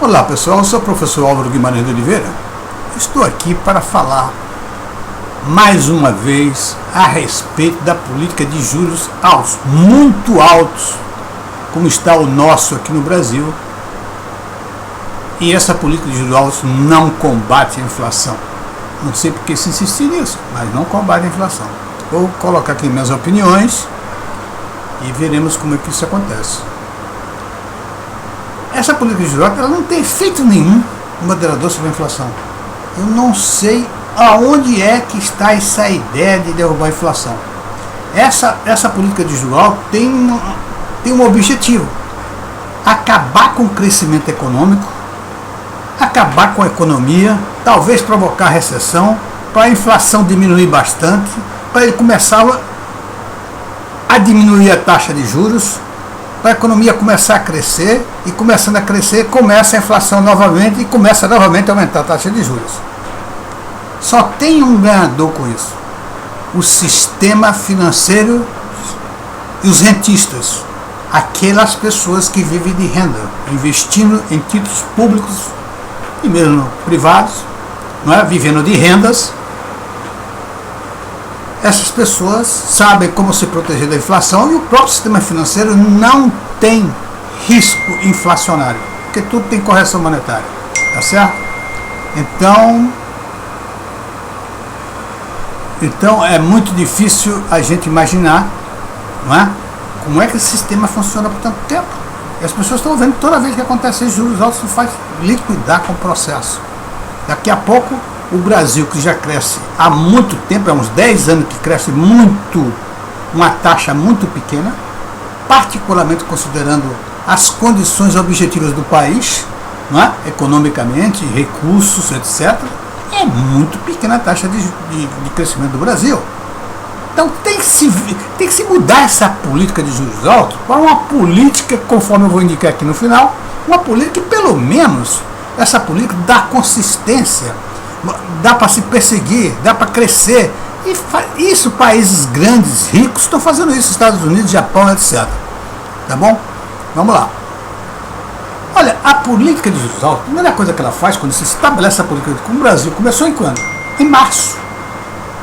Olá pessoal, eu sou o professor Álvaro Guimarães de Oliveira. Estou aqui para falar mais uma vez a respeito da política de juros altos, muito altos, como está o nosso aqui no Brasil. E essa política de juros altos não combate a inflação. Não sei porque se insistir nisso, mas não combate a inflação. Vou colocar aqui minhas opiniões e veremos como é que isso acontece. Essa política de juros altos, ela não tem efeito nenhum moderador sobre a inflação. Eu não sei aonde é que está essa ideia de derrubar a inflação. Essa política de juros altos tem um objetivo: acabar com o crescimento econômico, acabar com a economia, talvez provocar recessão, para a inflação diminuir bastante, para ele começar a diminuir a taxa de juros, para a economia começar a crescer, e começando a crescer, começa a inflação novamente e começa novamente a aumentar a taxa de juros. Só tem um ganhador com isso: o sistema financeiro e os rentistas, aquelas pessoas que vivem de renda, investindo em títulos públicos e mesmo privados, não é? Vivendo de rendas. Essas pessoas sabem como se proteger da inflação, e o próprio sistema financeiro não tem risco inflacionário, porque tudo tem correção monetária, tá certo? Então é muito difícil a gente imaginar, não é? Como é que esse sistema funciona por tanto tempo. E as pessoas estão vendo toda vez que acontece juros altos, não faz liquidar com o processo. Daqui a pouco o Brasil, que já cresce há muito tempo, há uns 10 anos que cresce muito, uma taxa muito pequena, particularmente considerando as condições objetivas do país, não é? Economicamente, recursos, etc., é muito pequena a taxa de crescimento do Brasil. Então tem que se mudar essa política de juros altos para uma política, conforme eu vou indicar aqui no final, uma política que pelo menos essa política dá consistência, dá para se perseguir, dá para crescer. E isso, países grandes, ricos, estão fazendo isso, Estados Unidos, Japão, etc. Tá bom? Vamos lá. Olha, a política de juros altos, a primeira coisa que ela faz quando se estabelece a política, como o Brasil começou em quando? Em março.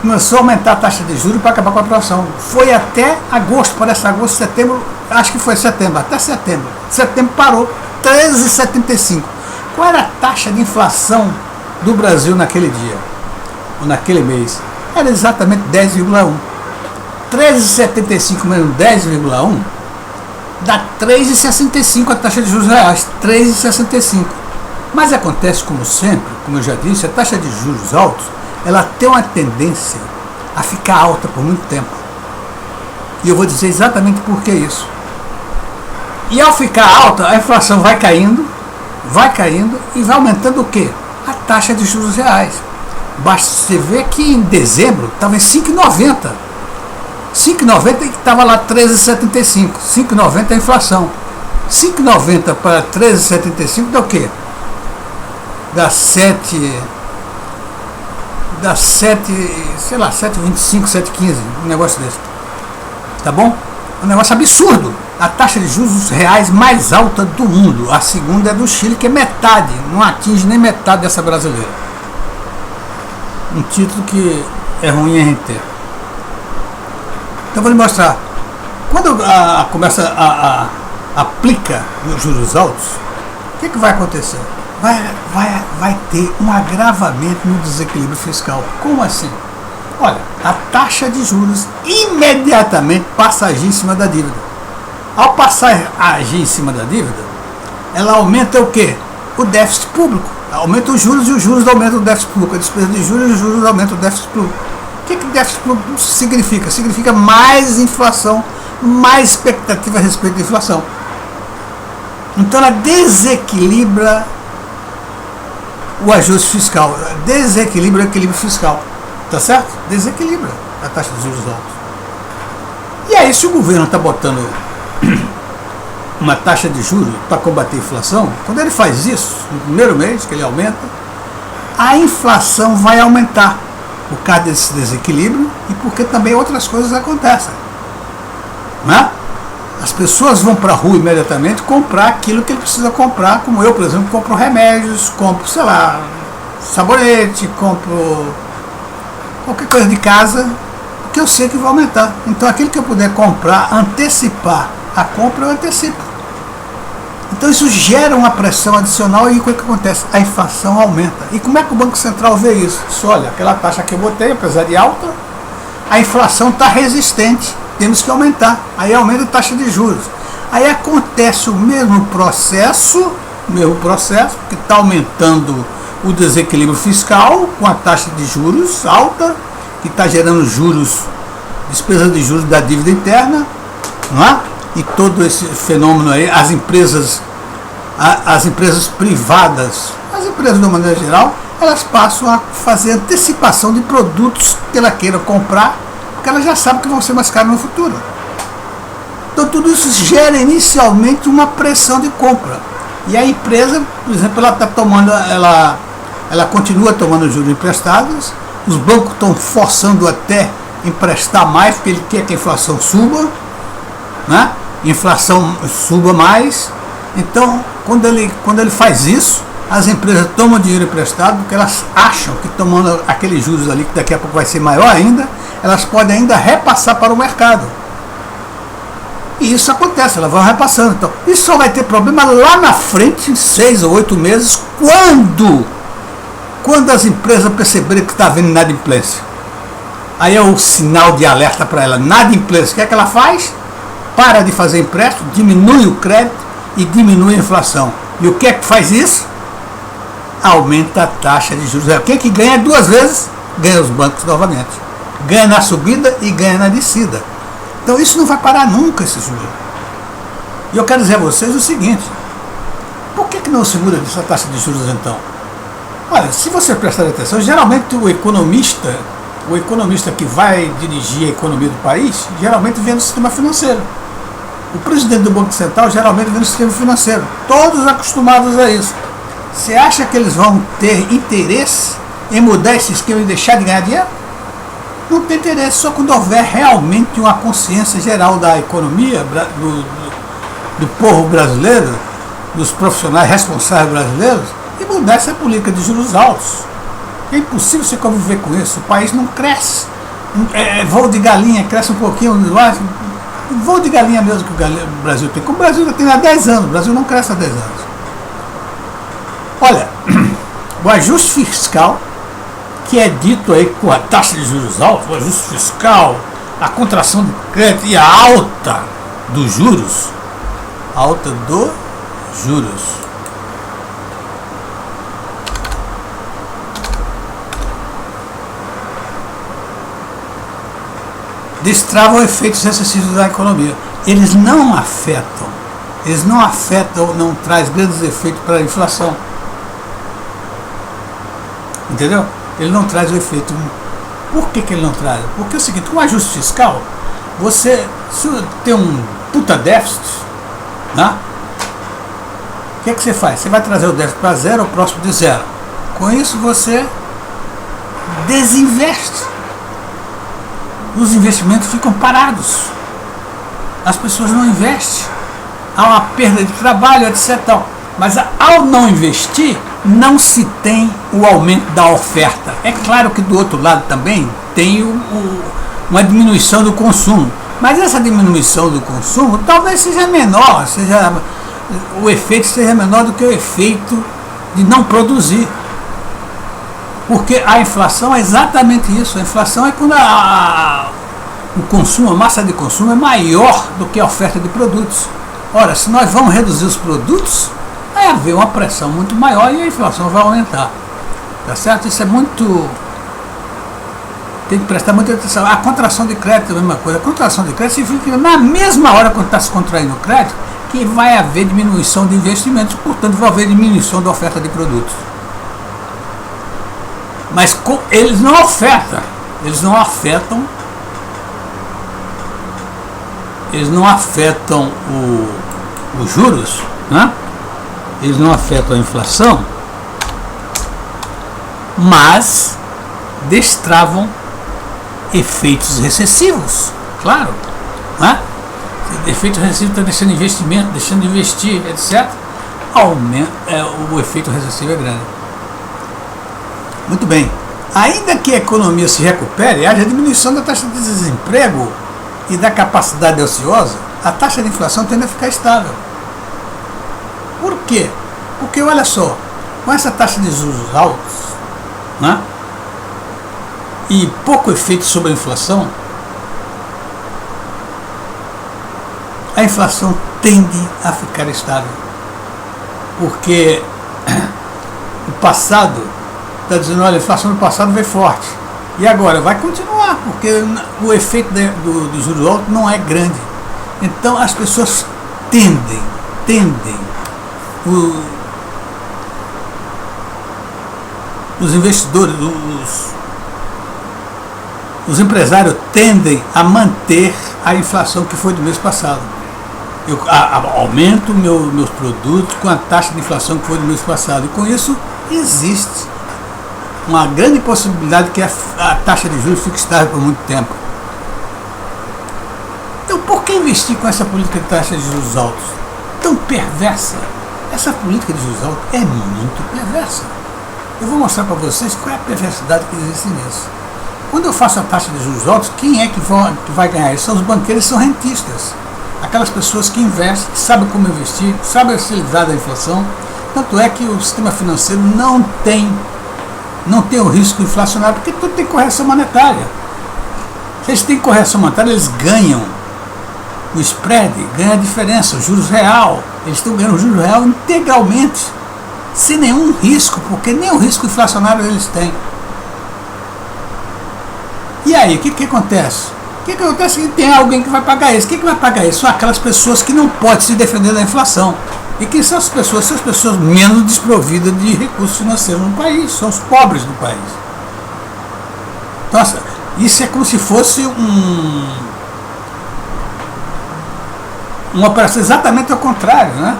Começou a aumentar a taxa de juros para acabar com a inflação. Foi até agosto, parece agosto, setembro, acho que foi setembro, até setembro. Setembro parou, 13,75. Qual era a taxa de inflação do Brasil naquele dia, ou naquele mês? Era exatamente 10,1. 13,75 menos 10,1 dá 3,65 a taxa de juros reais, 3,65. Mas acontece, como sempre, como eu já disse, a taxa de juros altos, ela tem uma tendência a ficar alta por muito tempo. E eu vou dizer exatamente por que isso. E ao ficar alta, a inflação vai caindo e vai aumentando o quê? A taxa de juros reais. Basta você ver que em dezembro estava em 5,90. 5,90 e estava lá 13,75. 5,90 é a inflação. 5,90 para 13,75 dá o quê? Dá 7, sei lá, 7,25, 7,15, um negócio desse. Tá bom? Um negócio absurdo. A taxa de juros reais mais alta do mundo. A segunda é do Chile, que é metade, não atinge nem metade dessa brasileira. Um título que é ruim a gente ter. Então vou lhe mostrar. Quando começa a aplica os juros altos, o que vai acontecer? Vai ter um agravamento no desequilíbrio fiscal. Como assim? Olha, a taxa de juros imediatamente passa a agir em cima da dívida. Ao passar a agir em cima da dívida, ela aumenta o quê? O déficit público. Aumenta os juros e os juros aumentam o déficit público. A despesa de juros e os juros aumentam o déficit público. O que déficit público significa? Significa mais inflação, mais expectativa a respeito da inflação. Então ela desequilibra o ajuste fiscal, desequilibra o equilíbrio fiscal. Tá certo? Desequilibra a taxa de juros altos. E aí, se o governo está botando uma taxa de juros para combater a inflação, quando ele faz isso, no primeiro mês que ele aumenta, a inflação vai aumentar por causa desse desequilíbrio e porque também outras coisas acontecem. Não é? As pessoas vão para a rua imediatamente comprar aquilo que ele precisa comprar, como eu, por exemplo, compro remédios, compro, sei lá, sabonete, compro qualquer coisa de casa, que eu sei que vai aumentar. Então aquilo que eu puder comprar, antecipar a compra, eu antecipo. Então isso gera uma pressão adicional e o que acontece? A inflação aumenta. E como é que o Banco Central vê isso? Olha, aquela taxa que eu botei, apesar de alta, a inflação está resistente, temos que aumentar. Aí aumenta a taxa de juros. Aí acontece o mesmo processo, que está aumentando o desequilíbrio fiscal com a taxa de juros alta, que está gerando juros, despesa de juros da dívida interna, não é? E todo esse fenômeno aí, as empresas privadas, as empresas de uma maneira geral, elas passam a fazer antecipação de produtos que ela queira comprar, porque ela já sabe que vão ser mais caros no futuro. Então tudo isso gera inicialmente uma pressão de compra. E a empresa, por exemplo, ela está tomando, ela continua tomando juros emprestados, os bancos estão forçando até emprestar mais, porque ele quer que a inflação suba, né? Inflação suba mais. Então, quando ele faz isso, as empresas tomam dinheiro emprestado, porque elas acham que tomando aqueles juros ali, que daqui a pouco vai ser maior ainda, elas podem ainda repassar para o mercado. E isso acontece, elas vão repassando. Então, isso só vai ter problema lá na frente, em 6 ou 8 meses, quando as empresas perceberem que está havendo inadimplência. Aí é o sinal de alerta para ela, inadimplência. O que é que ela faz? Para de fazer empréstimo, diminui o crédito e diminui a inflação. E o que é que faz isso? Aumenta a taxa de juros. Quem que ganha 2 vezes? Ganha os bancos novamente. Ganha na subida e ganha na descida. Então isso não vai parar nunca, esse juro. E eu quero dizer a vocês o seguinte: por que não segura essa taxa de juros então? Olha, se você prestar atenção, geralmente o economista que vai dirigir a economia do país, geralmente vem do sistema financeiro. O presidente do Banco Central geralmente vem do sistema financeiro. Todos acostumados a isso. Você acha que eles vão ter interesse em mudar esse esquema e deixar de ganhar dinheiro? Não tem interesse, só quando houver realmente uma consciência geral da economia, do povo brasileiro, dos profissionais responsáveis brasileiros, e mudar essa política de juros altos. É impossível você conviver com isso. O país não cresce. Voo de galinha cresce um pouquinho, voo de galinha mesmo que o Brasil tem. Como o Brasil já tem há 10 anos, o Brasil não cresce há 10 anos. Olha, o ajuste fiscal, que é dito aí com a taxa de juros alta, o ajuste fiscal, a contração do crédito e a alta dos juros, destravam efeitos recessivos da economia. Eles não afetam, não traz grandes efeitos para a inflação. Entendeu? Ele não traz o efeito. Por que ele não traz? Porque é o seguinte, com o ajuste fiscal, se tem um puta déficit, né? O que você faz? Você vai trazer o déficit para zero ou próximo de zero. Com isso você desinveste. Os investimentos ficam parados. As pessoas não investem. Há uma perda de trabalho, etc. Mas ao não investir, não se tem o aumento da oferta. É claro que do outro lado também tem uma diminuição do consumo. Mas essa diminuição do consumo talvez seja menor, o efeito seja menor do que o efeito de não produzir. Porque a inflação é exatamente isso. A inflação é quando o consumo, a massa de consumo é maior do que a oferta de produtos. Ora, se nós vamos reduzir os produtos, vai haver uma pressão muito maior e a inflação vai aumentar. Tá certo? Isso é muito... Tem que prestar muita atenção. A contração de crédito é a mesma coisa. A contração de crédito significa que na mesma hora quando está se contraindo o crédito, que vai haver diminuição de investimentos, portanto vai haver diminuição da oferta de produtos. Mas eles não afetam os juros, né? Eles não afetam a inflação, mas destravam efeitos recessivos, claro, né? efeito recessivo está deixando investimento, deixando de investir, etc., o efeito recessivo é grande. Muito bem. Ainda que a economia se recupere, haja diminuição da taxa de desemprego e da capacidade ociosa, a taxa de inflação tende a ficar estável. Por quê? Porque, olha só, com essa taxa de juros altos, né, e pouco efeito sobre a inflação tende a ficar estável. Porque o passado está dizendo, olha, a inflação do passado veio forte. E agora vai continuar, porque o efeito do juros altos não é grande. Então as pessoas tendem, os investidores, os empresários tendem a manter a inflação que foi do mês passado. Eu aumento meus produtos com a taxa de inflação que foi do mês passado. E com isso existe uma grande possibilidade que a taxa de juros fique estável por muito tempo. Então, por que investir com essa política de taxa de juros altos tão perversa? Essa política de juros altos é muito perversa. Eu vou mostrar para vocês qual é a perversidade que existe nisso. Quando eu faço a taxa de juros altos, quem é que vai ganhar? São os banqueiros, são rentistas. Aquelas pessoas que investem, que sabem como investir, sabem se livrar da inflação. Tanto é que o sistema financeiro não tem o risco inflacionário, porque tudo tem correção monetária. Se eles têm correção monetária, eles ganham o spread, ganham a diferença, o juros real. Eles estão ganhando o juros real integralmente, sem nenhum risco, porque nem o risco inflacionário eles têm. E aí, o que acontece? O que acontece é que tem alguém que vai pagar isso. Quem que vai pagar isso? São aquelas pessoas que não podem se defender da inflação. E quem são as pessoas? São as pessoas menos desprovidas de recursos financeiros no país. São os pobres do país. Nossa, isso é como se fosse uma operação exatamente ao contrário, né?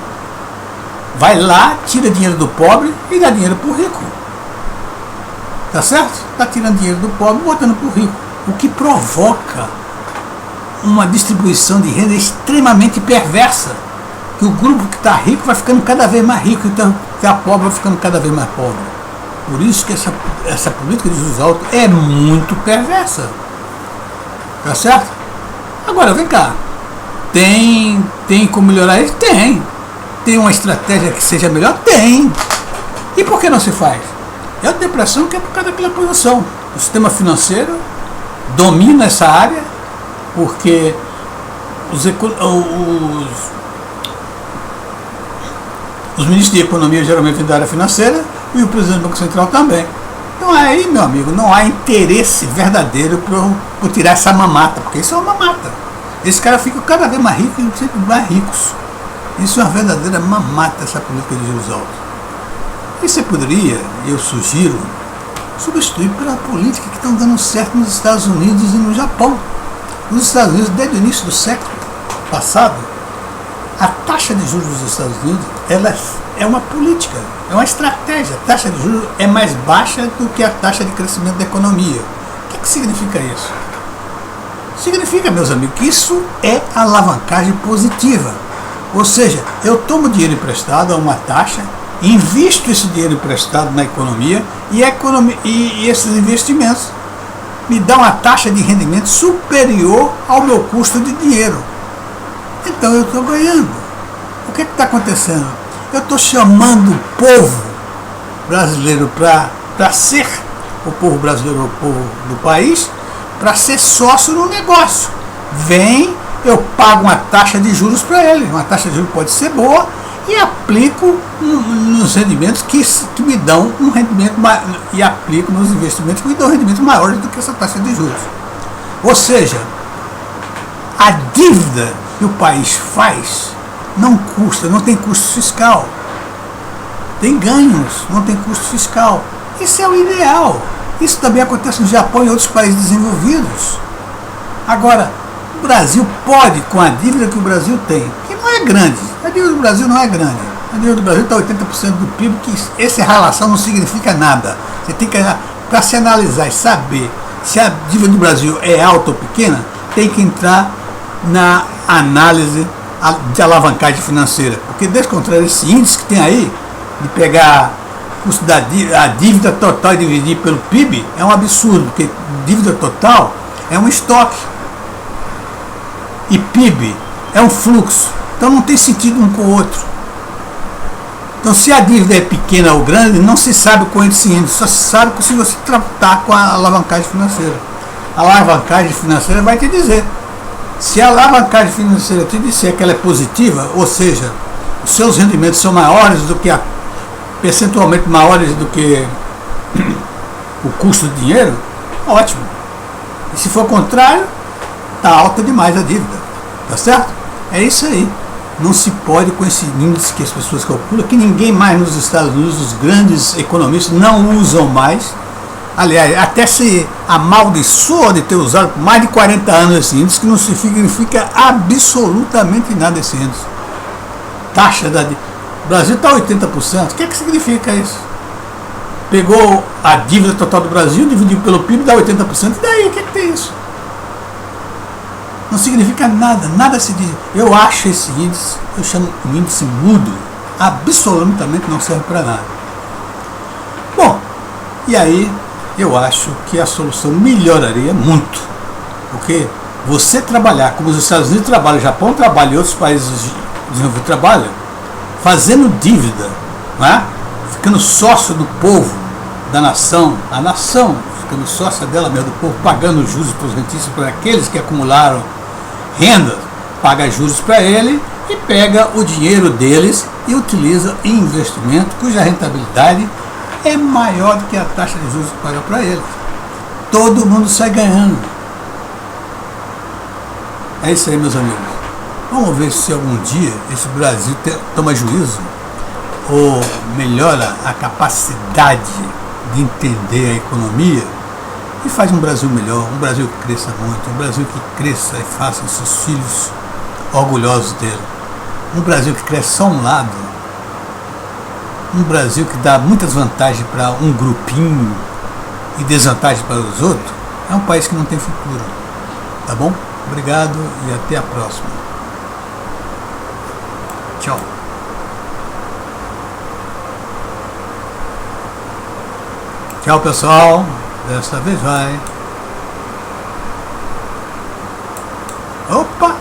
Vai lá, tira dinheiro do pobre e dá dinheiro para o rico. Tá certo? Está tirando dinheiro do pobre e botando para o rico. O que provoca uma distribuição de renda extremamente perversa. Que o grupo que está rico vai ficando cada vez mais rico, então que a pobre vai ficando cada vez mais pobre. Por isso que essa política de juros altos é muito perversa. Tá certo? Agora, vem cá. Tem como melhorar isso? Tem. Tem uma estratégia que seja melhor? Tem. E por que não se faz? Eu tenho a impressão que é por causa daquela posição. O sistema financeiro domina essa área, porque os ministros de economia geralmente vêm da área financeira e o presidente do Banco Central também. Então aí, meu amigo, não há interesse verdadeiro por tirar essa mamata, porque isso é uma mamata. Esse cara fica cada vez mais rico e sempre mais ricos. Isso é uma verdadeira mamata, essa política de juros altos. E você poderia, eu sugiro, substituir pela política que estão dando certo nos Estados Unidos e no Japão. Nos Estados Unidos, desde o início do século passado, a taxa de juros dos Estados Unidos ela é uma política, é uma estratégia. A taxa de juros é mais baixa do que a taxa de crescimento da economia. O que significa isso? Significa, meus amigos, que isso é alavancagem positiva. Ou seja, eu tomo dinheiro emprestado a uma taxa, invisto esse dinheiro emprestado na economia e esses investimentos me dão uma taxa de rendimento superior ao meu custo de dinheiro. Então eu estou ganhando. O que está acontecendo? Eu estou chamando o povo brasileiro para ser, o povo brasileiro, o povo do país, para ser sócio no negócio. Vem, eu pago uma taxa de juros para ele. Uma taxa de juros pode ser boa e aplico nos rendimentos que me dão um rendimento e aplico nos investimentos que me dão um rendimento maior do que essa taxa de juros. Ou seja, a dívida que o país faz não custa, não tem custo fiscal. Tem ganhos, não tem custo fiscal. Isso é o ideal. Isso também acontece no Japão e em outros países desenvolvidos. Agora, o Brasil pode, com a dívida que o Brasil tem, que não é grande, a dívida do Brasil não é grande. A dívida do Brasil está 80% do PIB, que essa relação não significa nada. Você tem que, para se analisar e saber se a dívida do Brasil é alta ou pequena, tem que entrar na análise de alavancagem financeira. Porque, desse contrário, esse índice que tem aí, de pegar custo a dívida total e dividir pelo PIB, é um absurdo, porque dívida total é um estoque. E PIB é um fluxo. Então não tem sentido um com o outro. Então, se a dívida é pequena ou grande, não se sabe com esse índice, só se sabe se você tratar com a alavancagem financeira. A alavancagem financeira vai te dizer. Se a alavancagem financeira te disser que ela é positiva, ou seja, os seus rendimentos são maiores do que percentualmente maiores do que o custo do dinheiro, ótimo. E se for o contrário, está alta demais a dívida. Tá certo? É isso aí. Não se pode, com esse índice que as pessoas calculam, que ninguém mais nos Estados Unidos, os grandes economistas, não usam mais. Aliás, até se amaldiçoa de ter usado por mais de 40 anos esse índice, que não significa absolutamente nada esse índice. Taxa da dívida. O Brasil está 80%. O que significa isso? Pegou a dívida total do Brasil, dividiu pelo PIB, dá 80%. E daí, o que tem isso? Não significa nada, nada se diz. Eu acho esse índice, eu chamo um índice mudo, absolutamente não serve para nada. Bom, e aí eu acho que a solução melhoraria muito. Porque você trabalhar, como os Estados Unidos trabalham, o Japão trabalha e outros países desenvolvidos trabalham, fazendo dívida, não é? Ficando sócio do povo, da nação, a nação ficando sócia dela mesmo, do povo, pagando juros para os rentistas, para aqueles que acumularam renda, paga juros para ele e pega o dinheiro deles e utiliza em investimento cuja rentabilidade é maior do que a taxa de juros que paga para eles. Todo mundo sai ganhando. É isso aí, meus amigos. Vamos ver se algum dia esse Brasil toma juízo ou melhora a capacidade de entender a economia e faz um Brasil melhor, um Brasil que cresça muito, um Brasil que cresça e faça os seus filhos orgulhosos dele. Um Brasil que cresce só um lado. Um Brasil que dá muitas vantagens para um grupinho e desvantagens para os outros. É um país que não tem futuro. Tá bom? Obrigado e até a próxima. Tchau. Tchau, pessoal. Dessa vez vai. Opa!